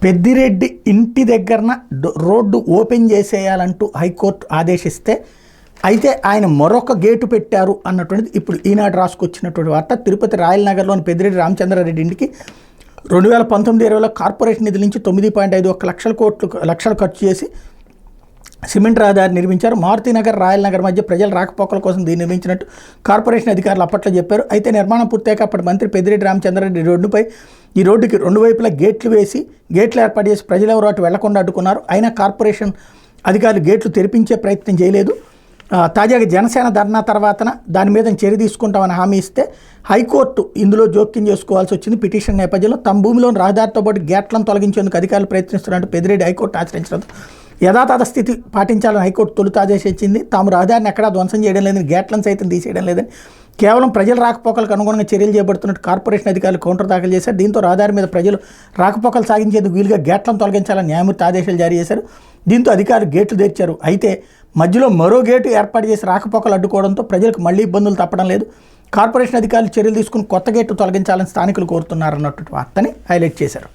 పెద్దిరెడ్డి ఇంటి దగ్గరన road open చేసేయాలంటూ high court ఆదేశిస్తే అయితే ఆయన మరొక గేటు పెట్టారు అన్నటువంటిది ఇప్పుడు ఈనాడు రాసుకొచ్చినటువంటి వార్త. తిరుపతి రాయల్ నగర్లోని పెద్దిరెడ్డి రామచంద్రారెడ్డి ఇంటికి 2019-20లో కార్పొరేషన్ నిధుల నుంచి 9.51 లక్షలు ఖర్చు చేసి సిమెంట్ రహదారి నిర్మించారు. మారుతినగర్ రాయల్ నగర్ మధ్య ప్రజల రాకపోకల కోసం దీన్ని నిర్మించినట్టు కార్పొరేషన్ అధికారులు అప్పట్లో చెప్పారు. అయితే నిర్మాణం పూర్తయ్యాక అప్పటి మంత్రి పెద్దిరెడ్డి రామచంద్రారెడ్డి ఈ రోడ్డుకి రెండు వైపులా గేట్లు ఏర్పాటు చేసి ప్రజలెవరూ అటు వెళ్లకుండా అడ్డుకున్నారు. అయినా కార్పొరేషన్ అధికారులు గేట్లు తెరిపించే ప్రయత్నం చేయలేదు. తాజాగా జనసేన ధర్నా తర్వాతన దాని మీద చర్య తీసుకుంటామని హామీ ఇస్తే హైకోర్టు ఇందులో జోక్యం చేసుకోవాల్సి వచ్చింది. పిటిషన్ నేపథ్యంలో తమ భూమిలోని రహదారితో పాటు గేట్లను తొలగించేందుకు అధికారులు ప్రయత్నిస్తున్నట్టు పెద్దిరెడ్డి హైకోర్టు ఆశ్రయించడంతో యథాతథ స్థితి పాటించాలని హైకోర్టు తొలుత ఆదేశించింది. తాము రహదారిని ఎక్కడా ధ్వంసం చేయడం లేదని, గేట్లను సైతం తీసేయడం లేదని, కేవలం ప్రజల రాకపోకలకు అనుగుణంగా చర్యలు చేపడుతున్నట్టు కార్పొరేషన్ అధికారులు కౌంటర్ దాఖలు చేశారు. దీంతో రహదారి మీద ప్రజలు రాకపోకలు సాగించేందుకు వీలుగా గేట్లను తొలగించాలని న్యాయమూర్తి ఆదేశాలు జారీ చేశారు. దీంతో అధికారులు గేట్లు తెరిచారు. అయితే మధ్యలో మరో గేటు ఏర్పాటు చేసి రాకపోకలు అడ్డుకోవడంతో ప్రజలకు మళ్లీ ఇబ్బందులు తప్పడం లేదు. కార్పొరేషన్ అధికారులు చర్యలు తీసుకుని కొత్త గేట్లు తొలగించాలని స్థానికులు కోరుతున్నారన్నటువంటి వార్తని హైలైట్ చేశారు.